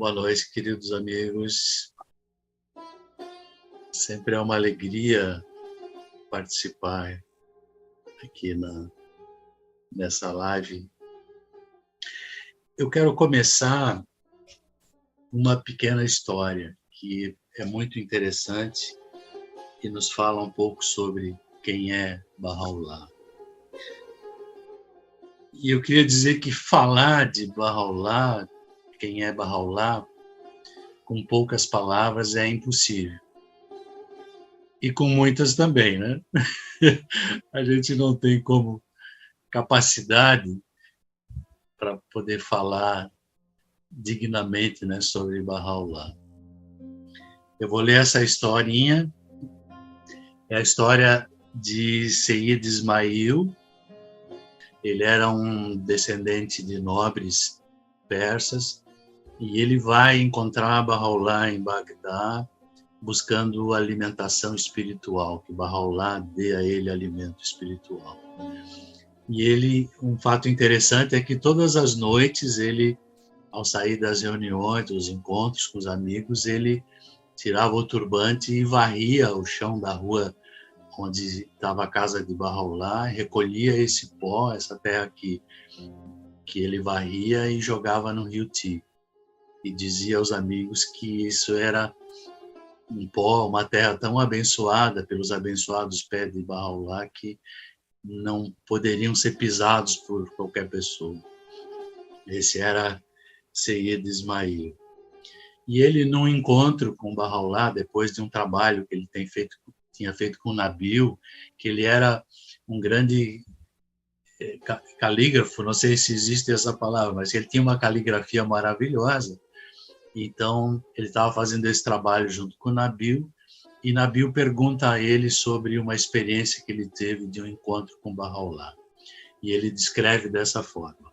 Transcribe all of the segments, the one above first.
Boa noite, queridos amigos. Sempre é uma alegria participar aqui nessa live. Eu quero começar uma pequena história que é muito interessante e nos fala um pouco sobre quem é Bahá'u'lláh. E eu queria dizer que falar de Bahá'u'lláh, quem é Bahá'u'lláh, com poucas palavras é impossível. E com muitas também, né? A gente não tem como capacidade para poder falar dignamente, né, sobre Bahá'u'lláh. Eu vou ler essa historinha. É a história de Seyyid Ismail. Ele era um descendente de nobres persas e ele vai encontrar Bahá'u'lláh em Bagdá, buscando alimentação espiritual, que Bahá'u'lláh dê a ele alimento espiritual. E um fato interessante é que todas as noites ele, ao sair das reuniões, dos encontros com os amigos, ele tirava o turbante e varria o chão da rua onde estava a casa de Bahá'u'lláh, recolhia esse pó, essa terra que ele varria e jogava no rio Tigre. E dizia aos amigos que isso era um pó, uma terra tão abençoada pelos abençoados pés de Bahá'u'lláh que não poderiam ser pisados por qualquer pessoa. Esse era Seyyid Ismail. E ele, num encontro com Bahá'u'lláh, depois de um trabalho que ele tinha feito com Nabil, que ele era um grande calígrafo, não sei se existe essa palavra, mas ele tinha uma caligrafia maravilhosa. Então, ele estava fazendo esse trabalho junto com Nabil, e Nabil pergunta a ele sobre uma experiência que ele teve de um encontro com Bahá'u'lláh. E ele descreve dessa forma: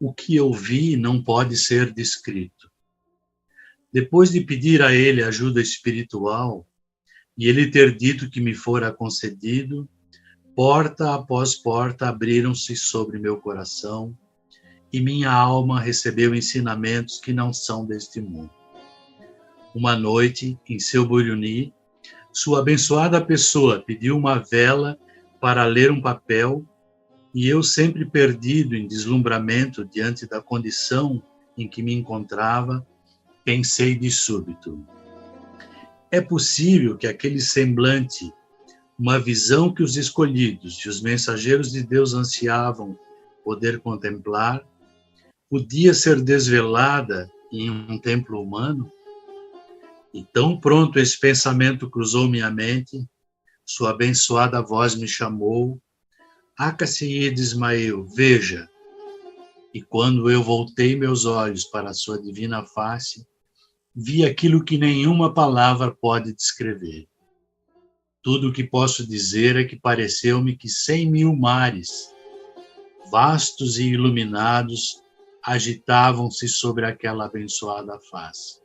o que eu vi não pode ser descrito. Depois de pedir a ele ajuda espiritual, e ele ter dito que me fora concedido, porta após porta abriram-se sobre meu coração, e minha alma recebeu ensinamentos que não são deste mundo. Uma noite, em seu Buruni, sua abençoada pessoa pediu uma vela para ler um papel, e eu, sempre perdido em deslumbramento diante da condição em que me encontrava, pensei de súbito: é possível que aquele semblante, uma visão que os escolhidos e os mensageiros de Deus ansiavam poder contemplar, podia ser desvelada em um templo humano? E tão pronto esse pensamento cruzou minha mente, sua abençoada voz me chamou: Aka Seyyid Ismail, veja. E quando eu voltei meus olhos para a sua divina face, vi aquilo que nenhuma palavra pode descrever. Tudo o que posso dizer é que pareceu-me que 100.000 mares, vastos e iluminados, agitavam-se sobre aquela abençoada face.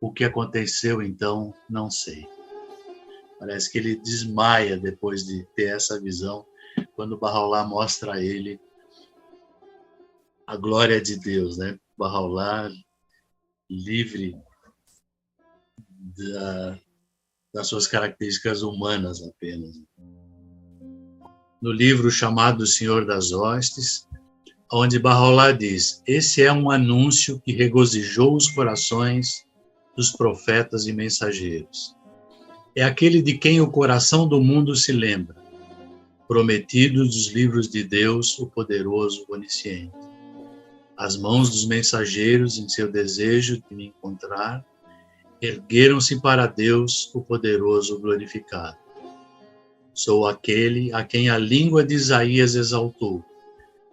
O que aconteceu então, não sei. Parece que ele desmaia depois de ter essa visão, quando Bahá'u'lláh mostra a ele a glória de Deus, né? Bahá'u'lláh livre das suas características humanas apenas. No livro chamado O Senhor das Hostes, onde Bahá'u'lláh diz: esse é um anúncio que regozijou os corações dos profetas e mensageiros. É aquele de quem o coração do mundo se lembra, prometido dos livros de Deus, o poderoso, onisciente. As mãos dos mensageiros, em seu desejo de me encontrar, ergueram-se para Deus, o poderoso, glorificado. Sou aquele a quem a língua de Isaías exaltou.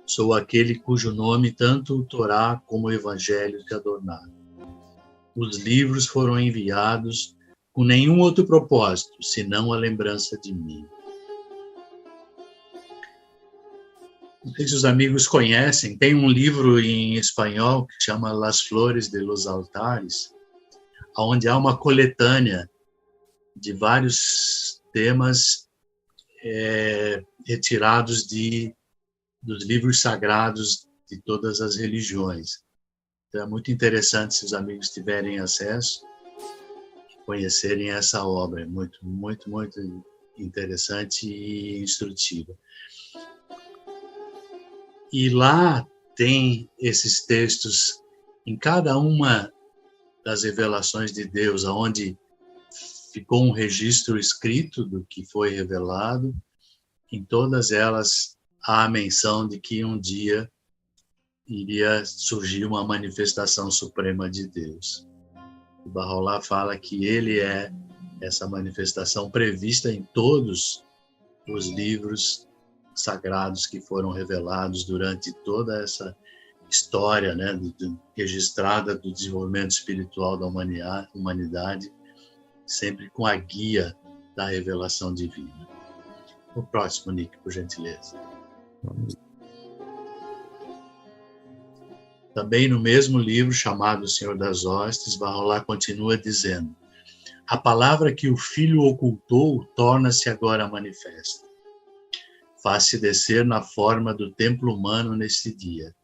Sou aquele cujo nome tanto o Torá como o Evangelho se adornaram. Os livros foram enviados com nenhum outro propósito, senão a lembrança de mim. Não sei se os amigos conhecem, tem um livro em espanhol que chama Las Flores de los Altares, onde há uma coletânea de vários temas retirados dos livros sagrados de todas as religiões. Então é muito interessante se os amigos tiverem acesso e conhecerem essa obra. É muito, muito, muito interessante e instrutiva. E lá tem esses textos em cada uma das revelações de Deus, onde ficou um registro escrito do que foi revelado. Em todas elas há a menção de que um dia iria surgir uma manifestação suprema de Deus. O Baha'u'lláh fala que ele é essa manifestação prevista em todos os livros sagrados que foram revelados durante toda essa história, né, registrada do desenvolvimento espiritual da humanidade, sempre com a guia da revelação divina. O próximo, Nick, por gentileza. Também no mesmo livro, chamado O Senhor das Hostes, Baha'u'lláh continua dizendo: a palavra que o Filho ocultou torna-se agora manifesta. Faz-se descer na forma do templo humano neste dia.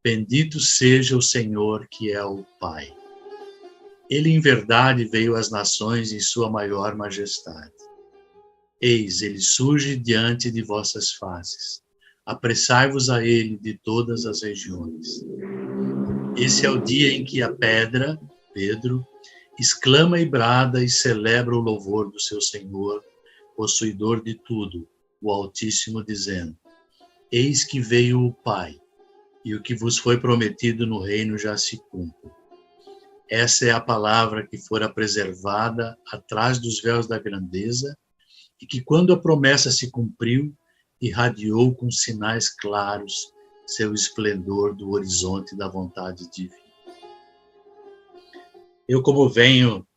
Bendito seja o Senhor, que é o Pai. Ele, em verdade, veio às nações em sua maior majestade. Eis, ele surge diante de vossas faces. Apressai-vos a ele de todas as regiões. Esse é o dia em que a pedra, Pedro, exclama e brada e celebra o louvor do seu Senhor, possuidor de tudo, o Altíssimo, dizendo: eis que veio o Pai, e o que vos foi prometido no reino já se cumpre. Essa é a palavra que fora preservada atrás dos véus da grandeza, e que, quando a promessa se cumpriu, irradiou com sinais claros seu esplendor do horizonte da vontade divina. Eu, como venho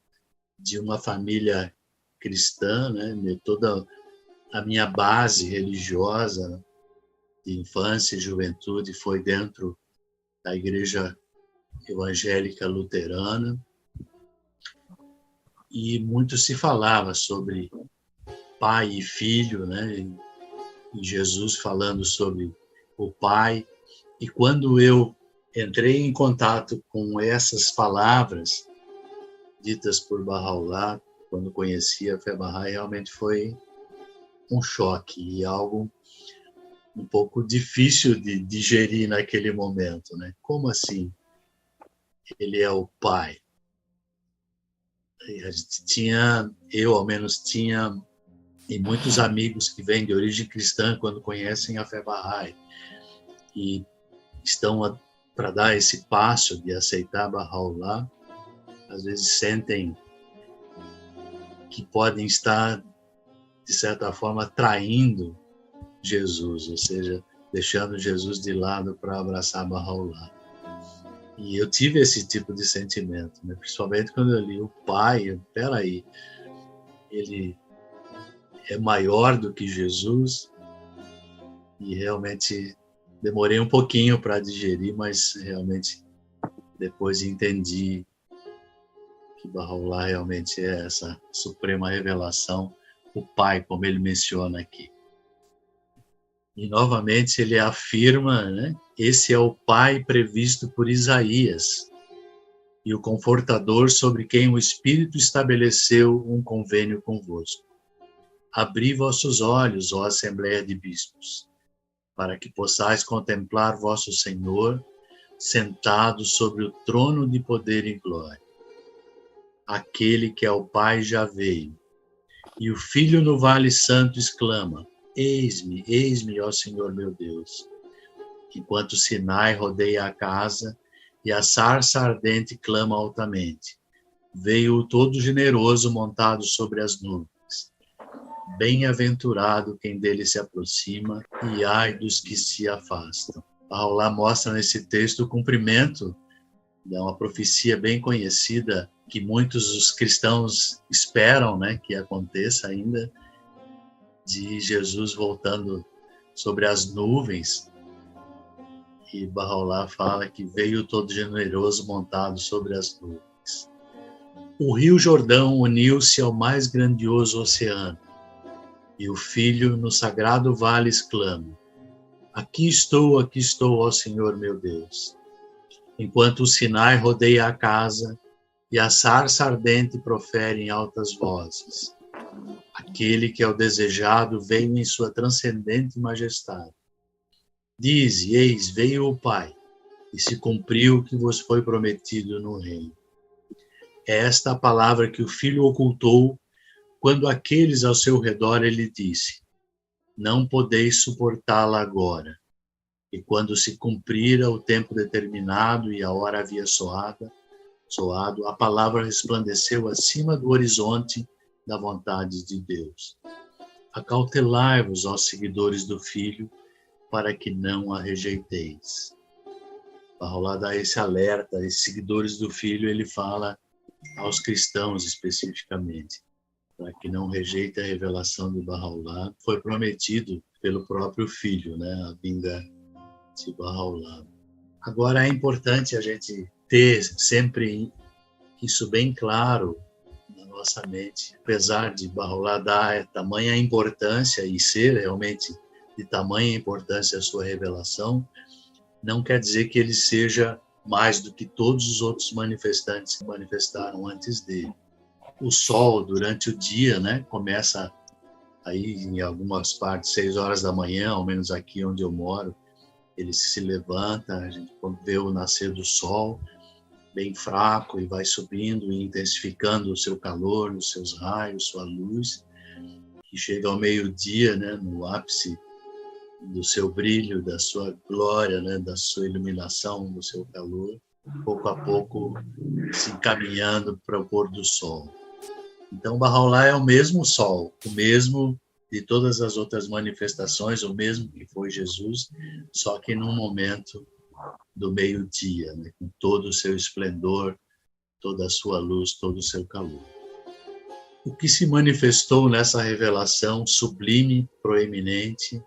de uma família cristã, né, toda a minha base religiosa de infância e juventude foi dentro da igreja evangélica luterana, e muito se falava sobre pai e filho, né, e Jesus falando sobre o Pai. E quando eu entrei em contato com essas palavras ditas por Baha'u'lláh, quando conheci a fé Bahá'í, realmente foi um choque e algo um pouco difícil de digerir naquele momento, né? Como assim? Ele é o Pai. E a gente tinha, eu ao menos tinha, e muitos amigos que vêm de origem cristã, quando conhecem a fé Bahá'í e estão para dar esse passo de aceitar Baha'u'lláh, às vezes sentem que podem estar, de certa forma, traindo Jesus, ou seja, deixando Jesus de lado para abraçar Baha'u'lláh. E eu tive esse tipo de sentimento, né? Principalmente quando eu li o Pai. Peraí, ele é maior do que Jesus? E realmente demorei um pouquinho para digerir, mas realmente depois entendi que Baha'u'lláh realmente é essa suprema revelação, o Pai, como ele menciona aqui. E novamente ele afirma, né? Esse é o Pai previsto por Isaías, e o Confortador sobre quem o Espírito estabeleceu um convênio convosco. Abri vossos olhos, ó Assembleia de Bispos, para que possais contemplar vosso Senhor sentado sobre o trono de poder e glória. Aquele que é o Pai já veio, e o Filho no Vale Santo exclama: eis-me, eis-me, ó Senhor meu Deus. Enquanto Sinai rodeia a casa e a sarça ardente clama altamente, veio o Todo-Generoso montado sobre as nuvens. Bem-aventurado quem dele se aproxima, e ai dos que se afastam. Baha'u'lláh mostra nesse texto o cumprimento de uma profecia bem conhecida que muitos os cristãos esperam, né, que aconteça ainda, de Jesus voltando sobre as nuvens. E Baha'u'lláh fala que veio o Todo-Generoso montado sobre as nuvens. O rio Jordão uniu-se ao mais grandioso oceano, e o Filho no sagrado vale exclama: aqui estou, ó Senhor meu Deus. enquanto o Sinai rodeia a casa e a sarça ardente profere em altas vozes. Aquele que é o desejado veio em sua transcendente majestade. Dize, eis, veio o Pai, e se cumpriu o que vos foi prometido no reino. É esta a palavra que o Filho ocultou quando aqueles ao seu redor ele disse, não podeis suportá-la agora. E quando se cumprira o tempo determinado e a hora havia soado, a palavra resplandeceu acima do horizonte da vontade de Deus. Acautelai-vos, ó seguidores do Filho, para que não a rejeiteis. Bahá'u'lláh dá esse alerta, esses seguidores do Filho, ele fala aos cristãos especificamente, para que não rejeitem a revelação de Bahá'u'lláh. Foi prometido pelo próprio Filho, né, a vinda de Bahá'u'lláh. Agora é importante a gente ter sempre isso bem claro na nossa mente. Apesar de Bahá'u'lláh dar tamanha importância e ser realmente de tamanha importância a sua revelação, não quer dizer que ele seja mais do que todos os outros manifestantes que manifestaram antes dele. O sol, durante o dia, né, começa aí em algumas partes, 6 horas da manhã, ao menos aqui onde eu moro, ele se levanta, a gente vê o nascer do sol, bem fraco, e vai subindo e intensificando o seu calor, os seus raios, sua luz, e chega ao meio-dia, né, no ápice do seu brilho, da sua glória, né, da sua iluminação, do seu calor, pouco a pouco se encaminhando para o pôr do sol. Então, Bahá'u'lláh é o mesmo sol, o mesmo de todas as outras manifestações, o mesmo que foi Jesus, só que num momento do meio-dia, né, com todo o seu esplendor, toda a sua luz, todo o seu calor. O que se manifestou nessa revelação sublime, proeminente,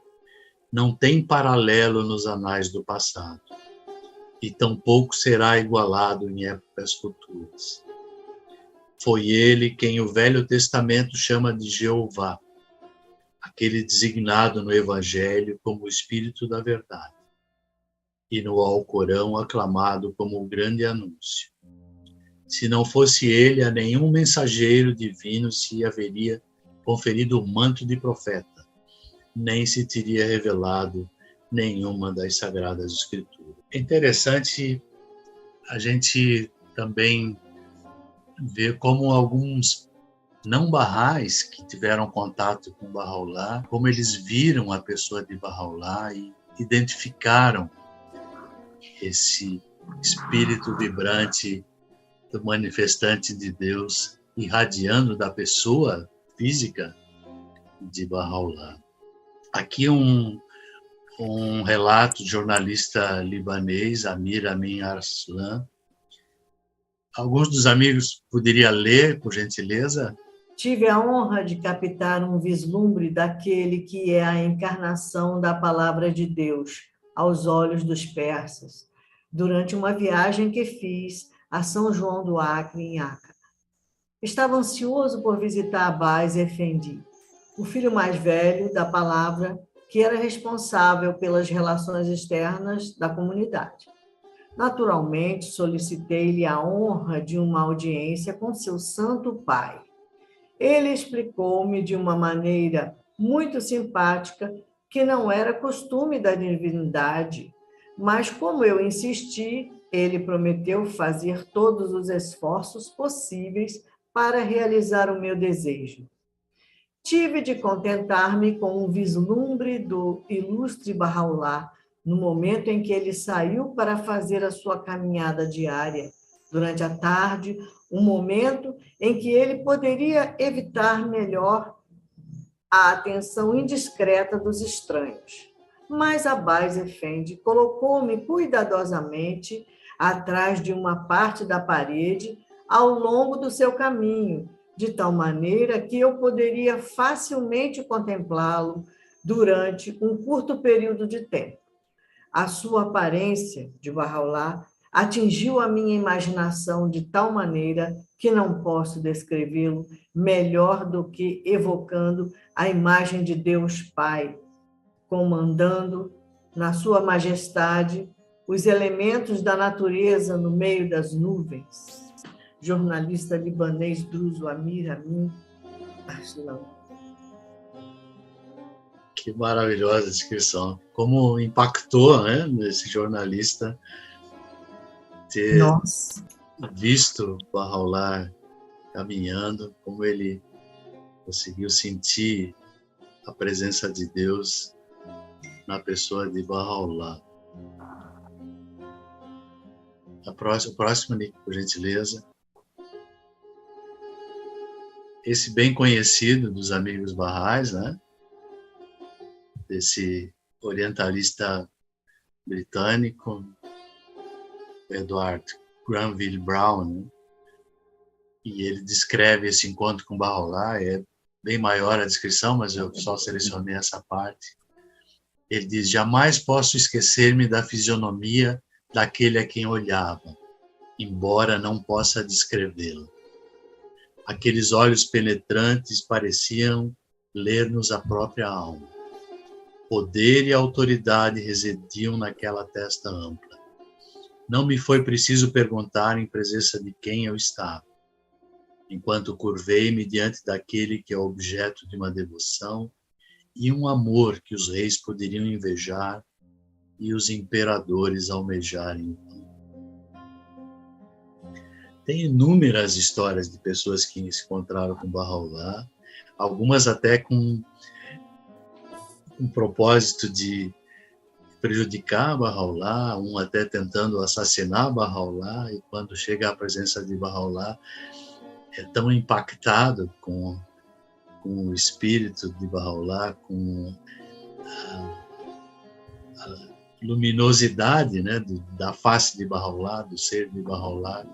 não tem paralelo nos anais do passado, e tampouco será igualado em épocas futuras. Foi ele quem o Velho Testamento chama de Jeová, aquele designado no Evangelho como o Espírito da Verdade, e no Alcorão aclamado como o grande anúncio. Se não fosse ele, a nenhum mensageiro divino se haveria conferido o manto de profeta, nem se teria revelado nenhuma das Sagradas Escrituras. É interessante a gente também ver como alguns não barrais que tiveram contato com Bahá'u'lláh, como eles viram a pessoa de Bahá'u'lláh e identificaram esse espírito vibrante do manifestante de Deus irradiando da pessoa física de Bahá'u'lláh. Aqui um relato de jornalista libanês, Amir Amin Arslan. Alguns dos amigos poderia ler, por gentileza? Tive a honra de captar um vislumbre daquele que é a encarnação da palavra de Deus aos olhos dos persas, durante uma viagem que fiz a São João do Acre, em Acre. Estava ansioso por visitar Abbas Efendi, o filho mais velho da palavra, que era responsável pelas relações externas da comunidade. Naturalmente, solicitei-lhe a honra de uma audiência com seu santo pai. Ele explicou-me de uma maneira muito simpática que não era costume da divindade, mas como eu insisti, ele prometeu fazer todos os esforços possíveis para realizar o meu desejo. Tive de contentar-me com um vislumbre do ilustre Bahá'u'lláh no momento em que ele saiu para fazer a sua caminhada diária, durante a tarde, um momento em que ele poderia evitar melhor a atenção indiscreta dos estranhos. Mas Abbas Efendi colocou-me cuidadosamente atrás de uma parte da parede ao longo do seu caminho, de tal maneira que eu poderia facilmente contemplá-lo durante um curto período de tempo. A sua aparência de Bahá'u'lláh atingiu a minha imaginação de tal maneira que não posso descrevê-lo melhor do que evocando a imagem de Deus Pai, comandando na sua majestade os elementos da natureza no meio das nuvens. Jornalista libanês Druzo Amir Amin Arslan. Que maravilhosa descrição. Como impactou, né, esse jornalista ter visto Bahá'u'lláh caminhando, como ele conseguiu sentir a presença de Deus na pessoa de Bahá'u'lláh. O próximo, Nick, por gentileza. Esse bem conhecido dos amigos Bahá'ís, né? Desse orientalista britânico, Edward Granville Brown, né? E ele descreve esse encontro com Bahá'u'lláh, é bem maior a descrição, mas eu só selecionei essa parte. Ele diz: jamais posso esquecer-me da fisionomia daquele a quem olhava, embora não possa descrevê-lo. Aqueles olhos penetrantes pareciam ler-nos a própria alma. Poder e autoridade residiam naquela testa ampla. Não me foi preciso perguntar em presença de quem eu estava, enquanto curvei-me diante daquele que é objeto de uma devoção e um amor que os reis poderiam invejar e os imperadores almejarem. Tem inúmeras histórias de pessoas que se encontraram com Bahá'u'lláh, algumas até com um propósito de prejudicar Bahá'u'lláh, um até tentando assassinar Bahá'u'lláh, e quando chega à presença de Bahá'u'lláh, é tão impactado com o espírito de Bahá'u'lláh, com a luminosidade, né, da face de Bahá'u'lláh, do ser de Bahá'u'lláh,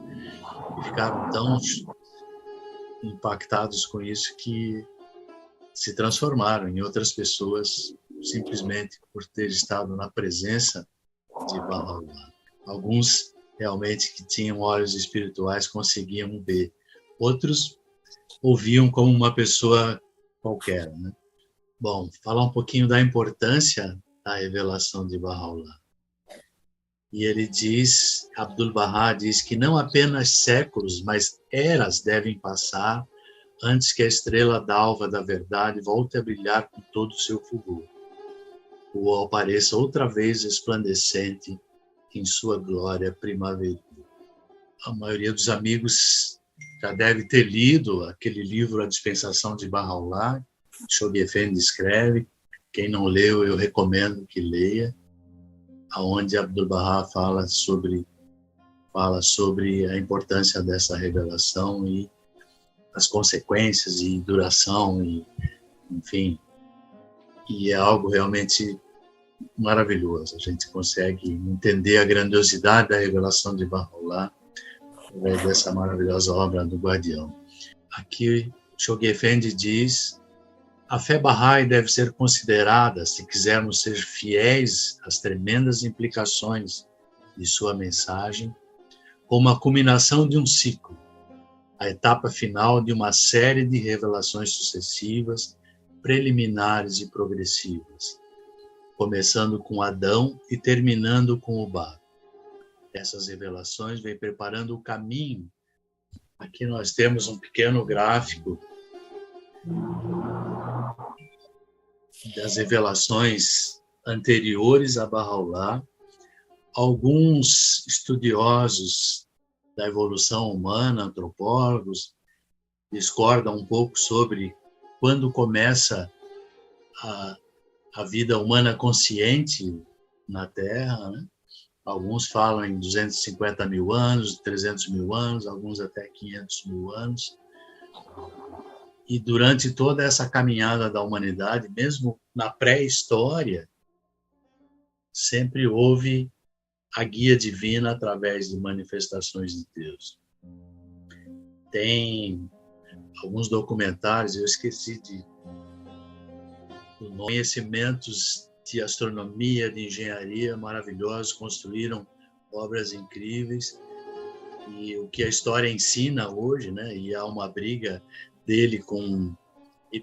e ficaram tão impactados com isso que se transformaram em outras pessoas simplesmente por ter estado na presença de Bahá'u'lláh. Alguns realmente que tinham olhos espirituais conseguiam ver, outros ouviam como uma pessoa qualquer, né? Bom, falar um pouquinho da importância da revelação de Bahá'u'lláh. E ele diz, Abdu'l-Bahá diz que não apenas séculos, mas eras devem passar antes que a estrela d'alva da verdade volte a brilhar com todo o seu fulgor, ou apareça outra vez resplandecente em sua glória primaveril. A maioria dos amigos já deve ter lido aquele livro A Dispensação de Bahá'u'lláh, Shoghi Effendi escreve. Quem não leu, eu recomendo que leia, aonde Abdu'l-Bahá fala sobre a importância dessa revelação e as consequências e duração, e, enfim, e é algo realmente maravilhoso. A gente consegue entender a grandiosidade da revelação de Bahá'u'lláh através dessa maravilhosa obra do Guardião. Aqui, Shoghi Effendi diz: a fé Bahá'í deve ser considerada, se quisermos ser fiéis às tremendas implicações de sua mensagem, como a culminação de um ciclo, a etapa final de uma série de revelações sucessivas, preliminares e progressivas, começando com Adão e terminando com o Bá. Essas revelações vêm preparando o caminho. Aqui nós temos um pequeno gráfico das revelações anteriores a Bahá'u'lláh. Alguns estudiosos da evolução humana, antropólogos, discordam um pouco sobre quando começa a vida humana consciente na Terra, né? Alguns falam em 250 mil anos, 300 mil anos, alguns até 500 mil anos. E durante toda essa caminhada da humanidade, mesmo na pré-história, sempre houve a guia divina através de manifestações de Deus. Tem alguns documentários, eu esqueci de conhecimentos de astronomia, de engenharia maravilhosos, construíram obras incríveis, e o que a história ensina hoje, né? E há uma briga dele com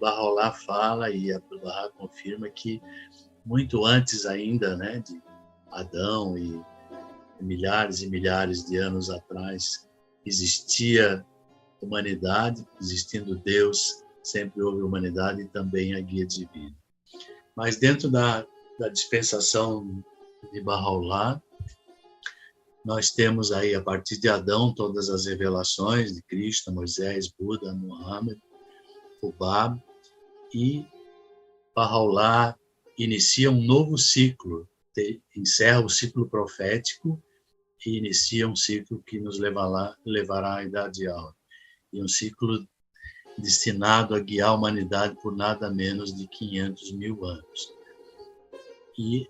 Bahá'u'lláh fala, e Abdu'l-Bahá confirma que muito antes ainda, né, de Adão e milhares e milhares de anos atrás, existia humanidade, existindo Deus, sempre houve humanidade e também a guia divina. Mas dentro da dispensação de Bahá'u'lláh, nós temos aí, a partir de Adão, todas as revelações de Krishna, Moisés, Buda, Muhammad, o Bab, e Bahá'u'lláh inicia um novo ciclo, encerra o ciclo profético e inicia um ciclo que nos levará à Idade Áurea. E um ciclo destinado a guiar a humanidade por nada menos de 500 mil anos. E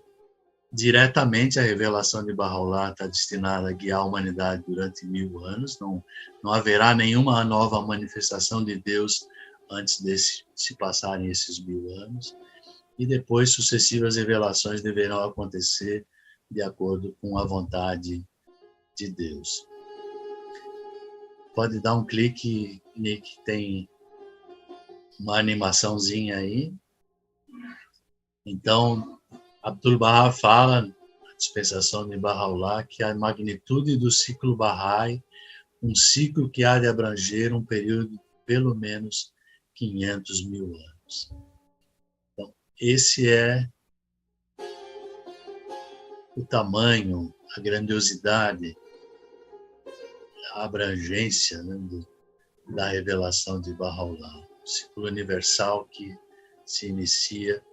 diretamente a revelação de Bahá'u'lláh está destinada a guiar a humanidade durante 1000 anos. Não haverá nenhuma nova manifestação de Deus antes de se passarem esses 1000 anos. E depois sucessivas revelações deverão acontecer de acordo com a vontade de Deus. Pode dar um clique, Nick, tem uma animaçãozinha aí. Então, Abdu'l-Bahá fala, na dispensação de Bahá'u'lláh, que a magnitude do ciclo Bahá'í, um ciclo que há de abranger um período de pelo menos 500 mil anos. Então, esse é o tamanho, a grandiosidade, a abrangência, né, da revelação de Bahá'u'lláh, o ciclo universal que se inicia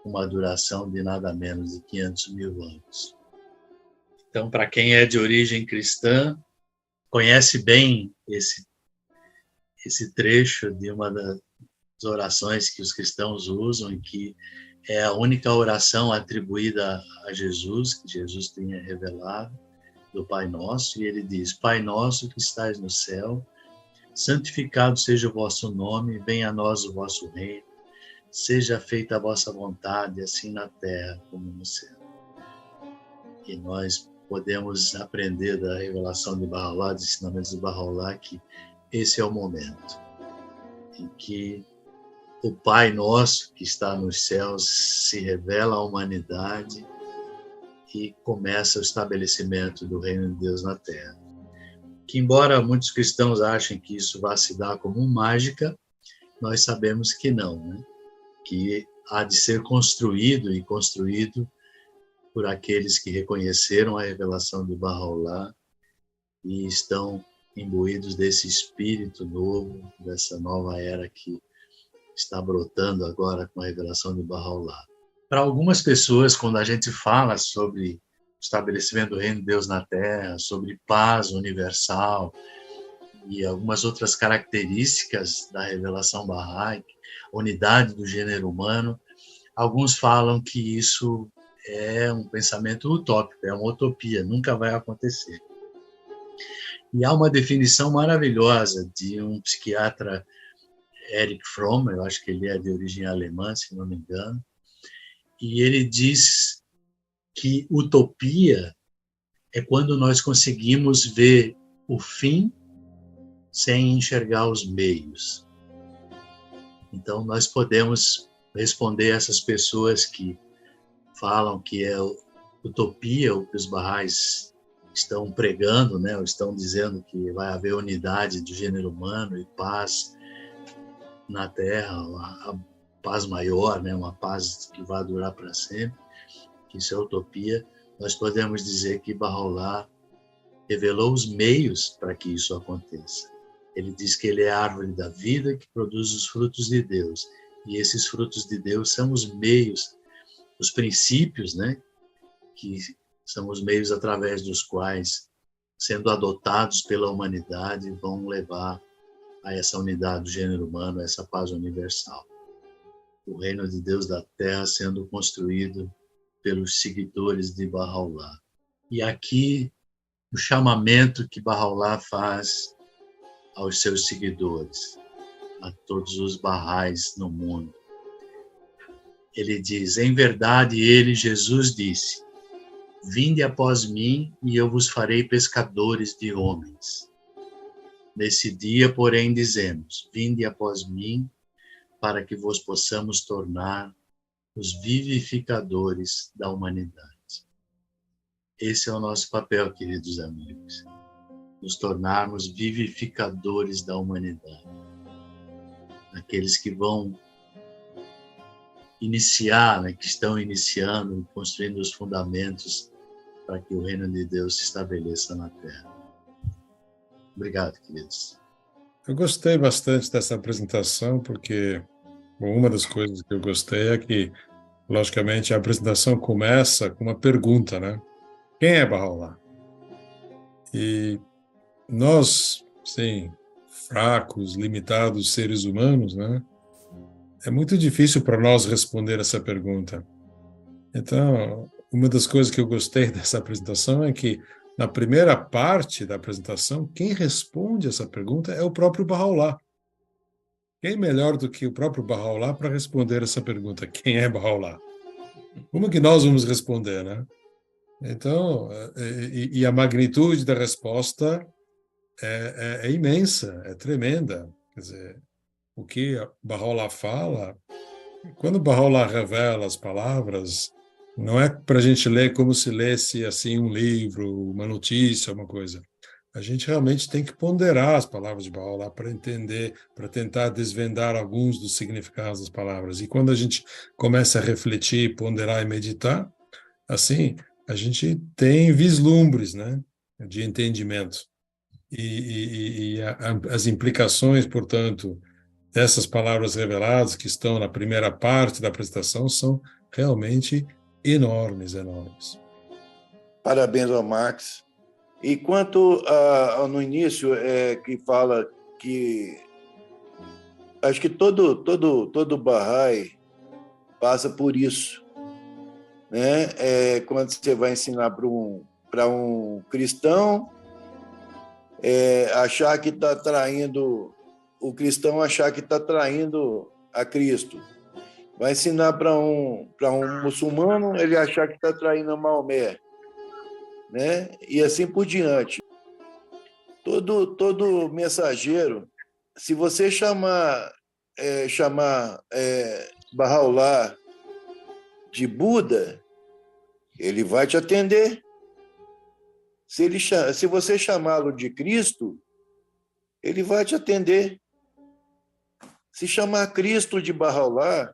com uma duração de nada menos de 500 mil anos. Então, para quem é de origem cristã, conhece bem esse trecho de uma das orações que os cristãos usam e que é a única oração atribuída a Jesus, que Jesus tenha revelado, do Pai Nosso, e ele diz: Pai nosso que estais no céu, santificado seja o vosso nome, venha a nós o vosso reino, seja feita a vossa vontade, assim na terra como no céu. E nós podemos aprender da revelação de Bahá'u'lláh, dos ensinamentos de Bahá'u'lláh, que esse é o momento em que o Pai Nosso, que está nos céus, se revela à humanidade e começa o estabelecimento do reino de Deus na terra. Que, embora muitos cristãos achem que isso vai se dar como mágica, nós sabemos que não, né? Que há de ser construído e construído por aqueles que reconheceram a revelação de Bahá'u'lláh e estão imbuídos desse espírito novo, dessa nova era que está brotando agora com a revelação de Bahá'u'lláh. Para algumas pessoas, quando a gente fala sobre o estabelecimento do reino de Deus na Terra, sobre paz universal e algumas outras características da revelação Bahá'í, unidade do gênero humano, alguns falam que isso é um pensamento utópico, é uma utopia, nunca vai acontecer. E há uma definição maravilhosa de um psiquiatra, Erich Fromm, eu acho que ele é de origem alemã, se não me engano, e ele diz que utopia é quando nós conseguimos ver o fim sem enxergar os meios. Então, nós podemos responder a essas pessoas que falam que é utopia, o que os Bahá'ís estão pregando, né, ou estão dizendo que vai haver unidade do gênero humano e paz na Terra, a paz maior, né, uma paz que vai durar para sempre, que isso é utopia. Nós podemos dizer que Bahá'u'lláh revelou os meios para que isso aconteça. Ele diz que ele é a árvore da vida que produz os frutos de Deus. E esses frutos de Deus são os meios, os princípios, né, que são os meios através dos quais, sendo adotados pela humanidade, vão levar a essa unidade do gênero humano, a essa paz universal. O reino de Deus da Terra sendo construído pelos seguidores de Bahá'u'lláh. E aqui, o chamamento que Bahá'u'lláh faz aos seus seguidores, a todos os Bahá'ís no mundo. Ele diz: em verdade, ele, Jesus, disse: vinde após mim e eu vos farei pescadores de homens. Nesse dia, porém, dizemos: vinde após mim, para que vos possamos tornar os vivificadores da humanidade. Esse é o nosso papel, queridos amigos. Nos tornarmos vivificadores da humanidade. Aqueles que vão iniciar, né, que estão iniciando, construindo os fundamentos para que o reino de Deus se estabeleça na Terra. Obrigado, queridos. Eu gostei bastante dessa apresentação, porque uma das coisas que eu gostei é que, logicamente, a apresentação começa com uma pergunta, né? Quem é Bahá'u'lláh? E nós, sim, fracos, limitados seres humanos, né? É muito difícil para nós responder essa pergunta. Então, uma das coisas que eu gostei dessa apresentação é que, na primeira parte da apresentação, quem responde essa pergunta é o próprio Bahá'u'lláh. Quem melhor do que o próprio Bahá'u'lláh para responder essa pergunta? Quem é Bahá'u'lláh? Como que nós vamos responder, né? Então, e a magnitude da resposta é imensa, é tremenda. Quer dizer, o que Bahá'u'lláh fala, quando Bahá'u'lláh revela as palavras, não é para a gente ler como se lesse assim um livro, uma notícia, uma coisa. A gente realmente tem que ponderar as palavras de Bahá'u'lláh para entender, para tentar desvendar alguns dos significados das palavras. E quando a gente começa a refletir, ponderar e meditar, assim, a gente tem vislumbres, né, de entendimento. E as implicações, portanto, dessas palavras reveladas que estão na primeira parte da apresentação são realmente enormes, enormes. Parabéns ao Max. E quanto no início, que fala que acho que todo Bahá'í passa por isso, né? Quando você vai ensinar para um cristão, achar que está traindo o cristão, achar que está traindo a Cristo. Vai ensinar para um muçulmano, ele achar que está traindo a Maomé, né? E assim por diante. Todo mensageiro, se você chamar Bahá'u'lláh de Buda, ele vai te atender. Se você chamá-lo de Cristo, ele vai te atender. Se chamar Cristo de Bahá'u'lláh,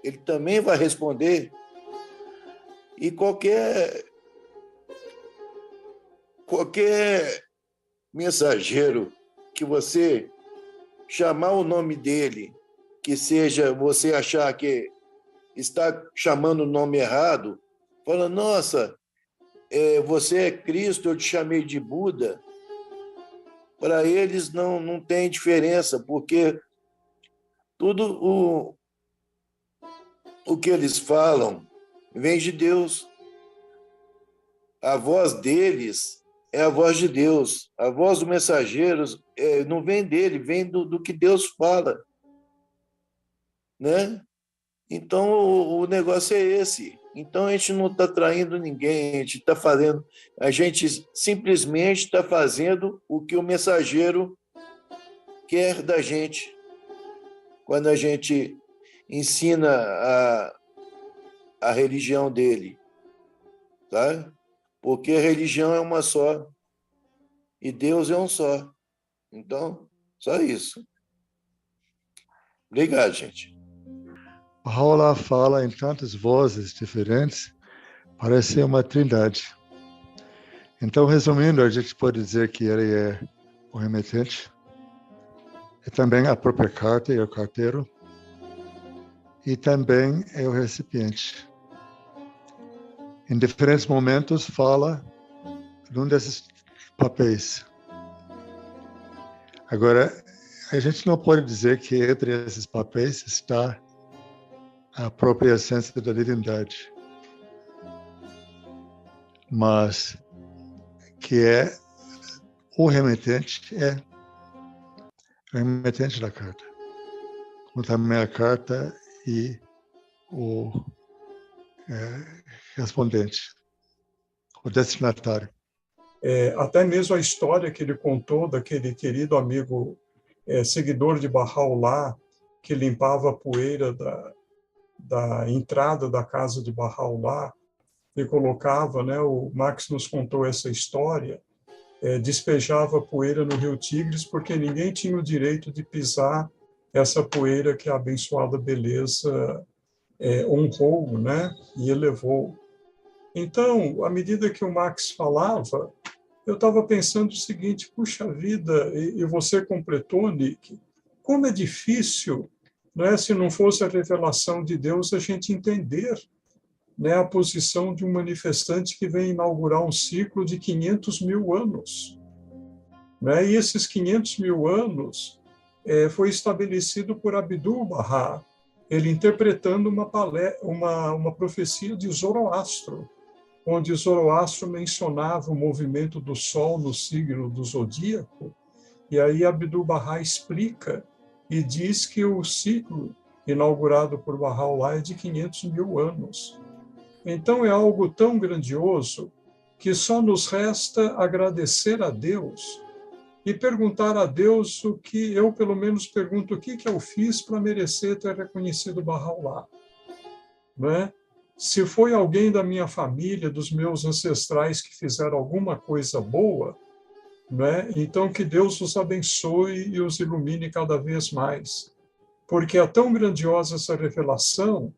ele também vai responder. E qualquer mensageiro que você chamar o nome dele, que seja você achar que está chamando o nome errado, fala, nossa, você é Cristo, eu te chamei de Buda. Para eles não tem diferença, porque tudo o que eles falam vem de Deus. A voz deles é a voz de Deus. A voz dos mensageiros não vem dele, vem do que Deus fala, né? Então, o negócio é esse. Então, a gente não está traindo ninguém, a gente simplesmente está fazendo o que o mensageiro quer da gente. Quando a gente ensina a religião dele, tá? Porque a religião é uma só e Deus é um só. Então, só isso. Obrigado, gente. Bahá'u'lláh fala em tantas vozes diferentes, parece ser uma trindade. Então, resumindo, a gente pode dizer que ele é o remetente, e também a própria carta e o carteiro, e também é o recipiente. Em diferentes momentos fala de um desses papéis. Agora, a gente não pode dizer que entre esses papéis está a própria essência da divindade, mas que é o remetente da carta, como também a carta e o respondente, o destinatário. Até mesmo a história que ele contou daquele querido amigo seguidor de Bahá'u'lláh, que limpava a poeira da entrada da casa de Bahá'u'lláh, e colocava, né, o Max nos contou essa história, despejava poeira no Rio Tigres porque ninguém tinha o direito de pisar essa poeira que a abençoada beleza honrou, né, e elevou. Então, à medida que o Max falava, eu estava pensando o seguinte: puxa vida, e você completou, Nick, como é difícil, né, se não fosse a revelação de Deus, a gente entender, né, a posição de um manifestante que vem inaugurar um ciclo de 500 mil anos. Né? E esses 500 mil anos foi estabelecido por Abdu'l-Bahá, ele interpretando uma profecia de Zoroastro, onde Zoroastro mencionava o movimento do Sol no signo do zodíaco, e aí Abdu'l-Bahá explica e diz que o ciclo inaugurado por Bahá'u'lláh é de 500 mil anos. Então é algo tão grandioso que só nos resta agradecer a Deus e perguntar a Deus o que eu, pelo menos, pergunto: o que eu fiz para merecer ter reconhecido Bahá'u'lláh? Né? Se foi alguém da minha família, dos meus ancestrais que fizeram alguma coisa boa, né? Então que Deus os abençoe e os ilumine cada vez mais. Porque é tão grandiosa essa revelação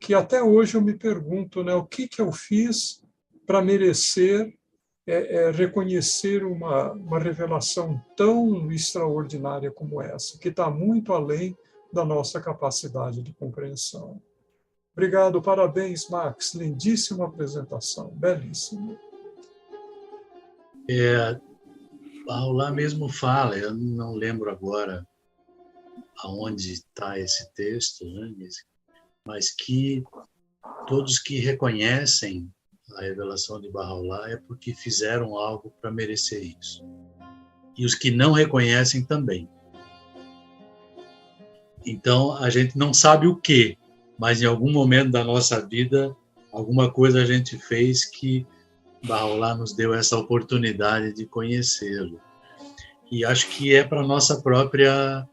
que até hoje eu me pergunto, né, o que eu fiz para merecer reconhecer uma revelação tão extraordinária como essa, que está muito além da nossa capacidade de compreensão. Obrigado, parabéns, Max. Lindíssima apresentação, belíssima. Bahá'u'lláh mesmo fala, eu não lembro agora aonde está esse texto, né? Mas que todos que reconhecem a revelação de Bahá'u'lláh é porque fizeram algo para merecer isso. E os que não reconhecem também. Então, a gente não sabe o quê, mas em algum momento da nossa vida, alguma coisa a gente fez que Bahá'u'lláh nos deu essa oportunidade de conhecê-lo. E acho que é para a nossa própria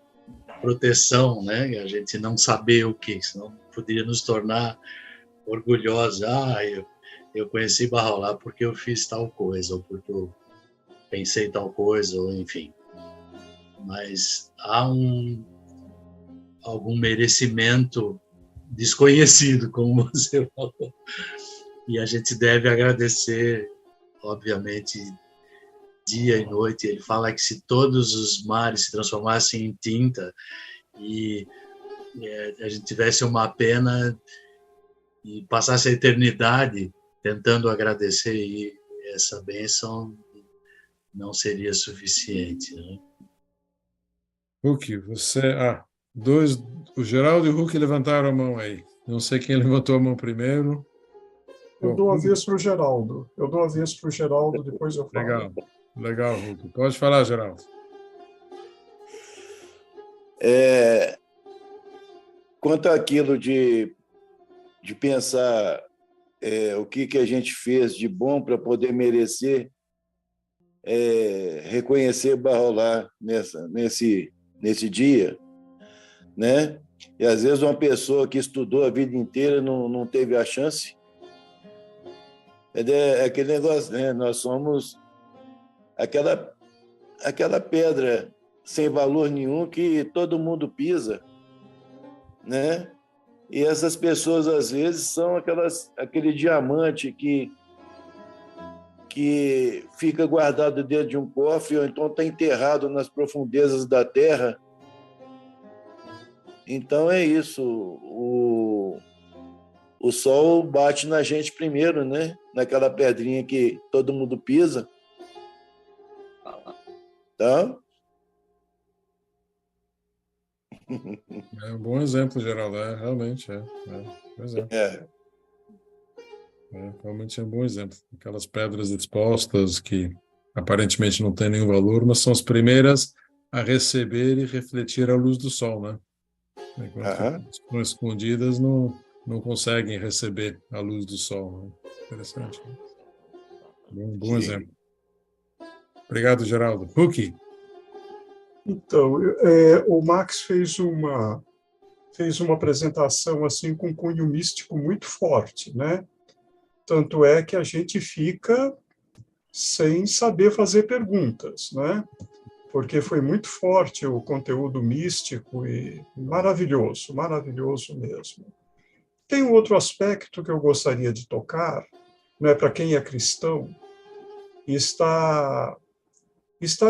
proteção, né? A gente não saber o quê, senão poderia nos tornar orgulhosos. Eu conheci Bahá'u'lláh porque eu fiz tal coisa, ou porque eu pensei tal coisa, ou enfim. Mas há algum merecimento desconhecido, como você falou. E a gente deve agradecer, obviamente, dia e noite. Ele fala que se todos os mares se transformassem em tinta e a gente tivesse uma pena e passasse a eternidade tentando agradecer, e essa bênção não seria suficiente, né? Huck, você... o Geraldo e o Huck levantaram a mão aí. Não sei quem levantou a mão primeiro. Eu dou a vez para o Geraldo. Depois eu falo. Legal, Huck. Pode falar, Geraldo. Quanto àquilo de pensar o que a gente fez de bom para poder merecer reconhecer Bahá'u'lláh nesse dia, né? E às vezes uma pessoa que estudou a vida inteira não teve a chance. É aquele negócio, né? Nós somos aquela pedra sem valor nenhum que todo mundo pisa, né? E essas pessoas, às vezes, são aquele diamante que fica guardado dentro de um cofre, ou então está enterrado nas profundezas da terra. Então é isso. O sol bate na gente primeiro, né? Naquela pedrinha que todo mundo pisa. Tá? É um bom exemplo, Geraldo. Realmente Pois é. Realmente é um bom exemplo. Aquelas pedras expostas que aparentemente não têm nenhum valor, mas são as primeiras a receber e refletir a luz do sol, né? Enquanto estão escondidas, não conseguem receber a luz do sol. Né? Interessante. Né? Bom exemplo. Obrigado, Geraldo. Huck? Então, o Max fez uma apresentação assim com cunho místico muito forte, né? Tanto é que a gente fica sem saber fazer perguntas, né? Porque foi muito forte o conteúdo místico e maravilhoso, maravilhoso mesmo. Tem um outro aspecto que eu gostaria de tocar, né, para quem é cristão, está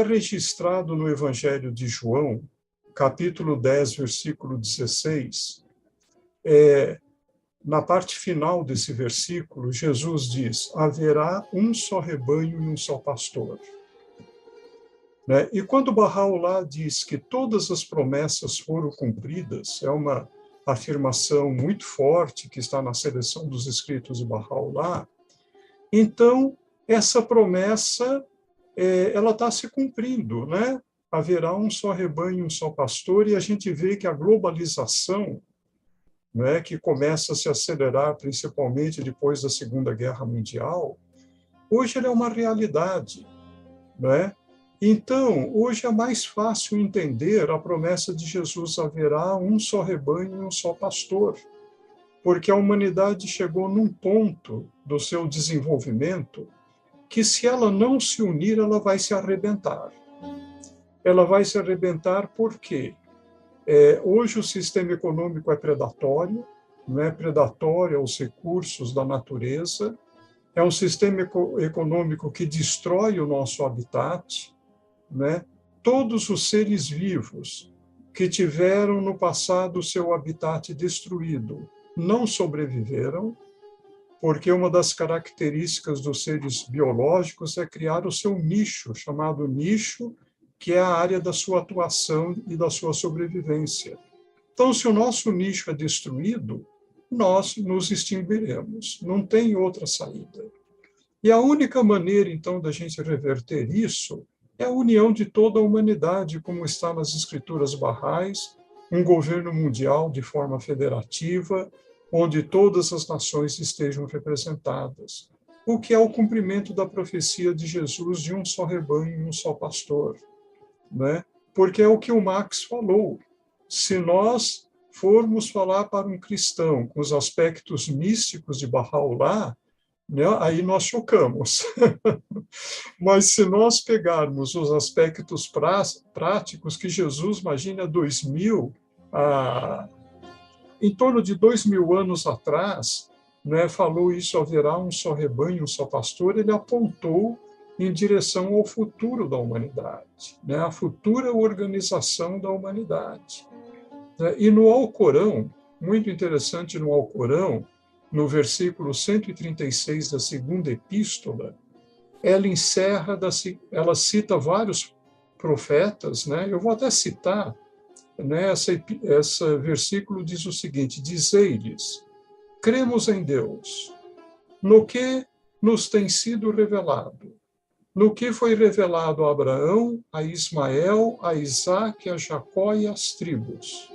registrado no Evangelho de João, capítulo 10, versículo 16. Na parte final desse versículo, Jesus diz: haverá um só rebanho e um só pastor. Né? E quando Bahá'u'lláh diz que todas as promessas foram cumpridas, é uma afirmação muito forte que está na seleção dos escritos de Bahá'u'lláh, então essa promessa ela está se cumprindo, né? Haverá um só rebanho e um só pastor, e a gente vê que a globalização, né, que começa a se acelerar principalmente depois da Segunda Guerra Mundial, hoje ela é uma realidade, né? Então, hoje é mais fácil entender a promessa de Jesus: haverá um só rebanho e um só pastor, porque a humanidade chegou num ponto do seu desenvolvimento que, se ela não se unir, ela vai se arrebentar. Ela vai se arrebentar por quê? Hoje o sistema econômico é predatório, não é predatório aos recursos da natureza, é um sistema econômico que destrói o nosso habitat, né? Todos os seres vivos que tiveram no passado o seu habitat destruído não sobreviveram, porque uma das características dos seres biológicos é criar o seu nicho, chamado nicho, que é a área da sua atuação e da sua sobrevivência. Então, se o nosso nicho é destruído, nós nos extinguiremos, não tem outra saída. E a única maneira, então, da gente reverter isso é a união de toda a humanidade, como está nas escrituras bahais, um governo mundial de forma federativa, onde todas as nações estejam representadas, o que é o cumprimento da profecia de Jesus de um só rebanho e um só pastor, né? Porque é o que o Max falou. Se nós formos falar para um cristão com os aspectos místicos de Bahá'u'lláh, né, aí nós chocamos. Mas se nós pegarmos os aspectos práticos que Jesus, imagina, em torno de 2000 anos atrás, né, falou isso: haverá um só rebanho, um só pastor, ele apontou em direção ao futuro da humanidade, né, a futura organização da humanidade. E no Alcorão, muito interessante, no Alcorão, no versículo 136 da segunda epístola, ela cita vários profetas, né? Eu vou até citar, né? Esse versículo diz o seguinte: dizei-lhes, cremos em Deus, no que nos tem sido revelado, no que foi revelado a Abraão, a Ismael, a Isaque, a Jacó e às tribos,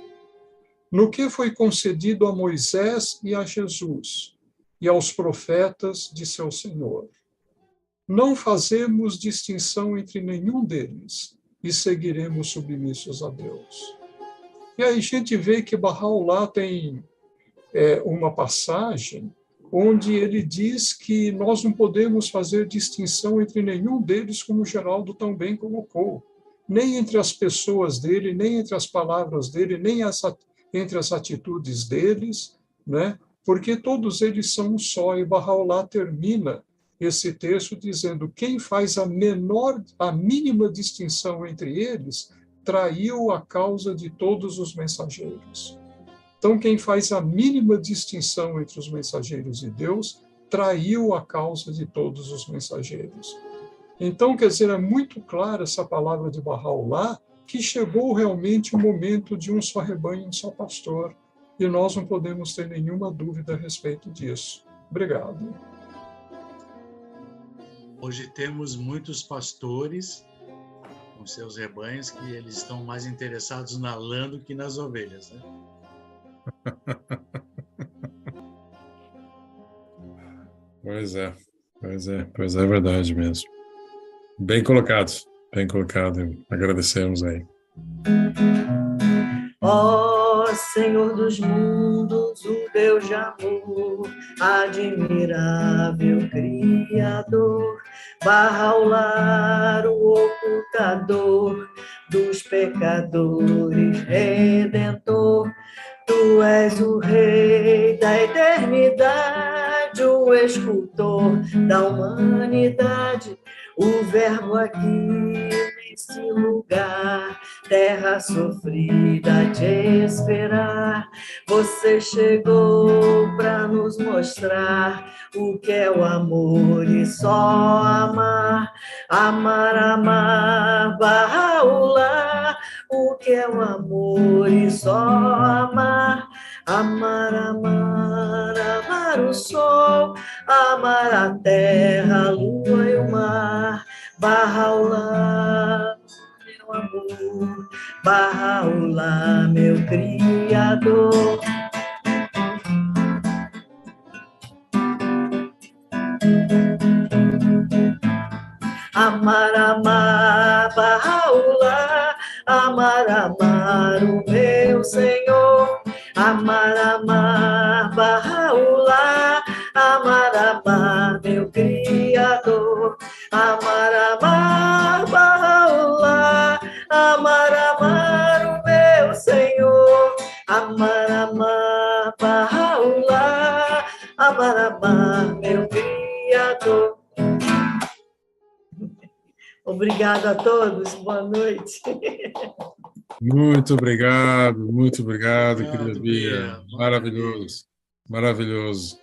no que foi concedido a Moisés e a Jesus, e aos profetas de seu Senhor. Não fazemos distinção entre nenhum deles, e seguiremos submissos a Deus. E aí a gente vê que Bahá'u'lláh tem uma passagem onde ele diz que nós não podemos fazer distinção entre nenhum deles, como o Geraldo também colocou, nem entre as pessoas dele, nem entre as palavras dele, nem entre as atitudes deles, né? Porque todos eles são um só, e Bahá'u'lláh termina esse texto dizendo: quem faz a mínima distinção entre eles, traiu a causa de todos os mensageiros. Então, quem faz a mínima distinção entre os mensageiros de Deus, traiu a causa de todos os mensageiros. Então, quer dizer, é muito clara essa palavra de Bahá'u'lláh, que chegou realmente o momento de um só rebanho e um só pastor, e nós não podemos ter nenhuma dúvida a respeito disso. Obrigado. Hoje temos muitos pastores com seus rebanhos que eles estão mais interessados na lã do que nas ovelhas, né? Pois é verdade mesmo. Bem colocado, agradecemos aí. Ó Senhor dos mundos, o nível de amor, admirável Criador, Bahá'u'lláh, o ocultador dos pecadores, Redentor. Tu és o Rei da eternidade, o escultor da humanidade, o Verbo aqui nesse lugar, terra sofrida a te esperar. Você chegou para nos mostrar o que é o amor e só amar. Amar, amar, Bahá'u'lláh, o que é o amor e só amar. Amar, amar, amar o sol, amar a terra, a lua e o mar. Bahá'u'lláh, meu amor, Bahá'u'lláh, meu Criador. Amar, amar, Bahá'u'lláh, amar, amar o meu Senhor. Amar, amar, Bahá'u'lláh, amar, amar meu Criador. Amar, amar, Bahá'u'lláh, amar, amar o meu Senhor. Amar, amar, Bahá'u'lláh, amar, amar meu Criador. Obrigada a todos, boa noite. Muito obrigado, querida Bia. Maravilhoso, maravilhoso.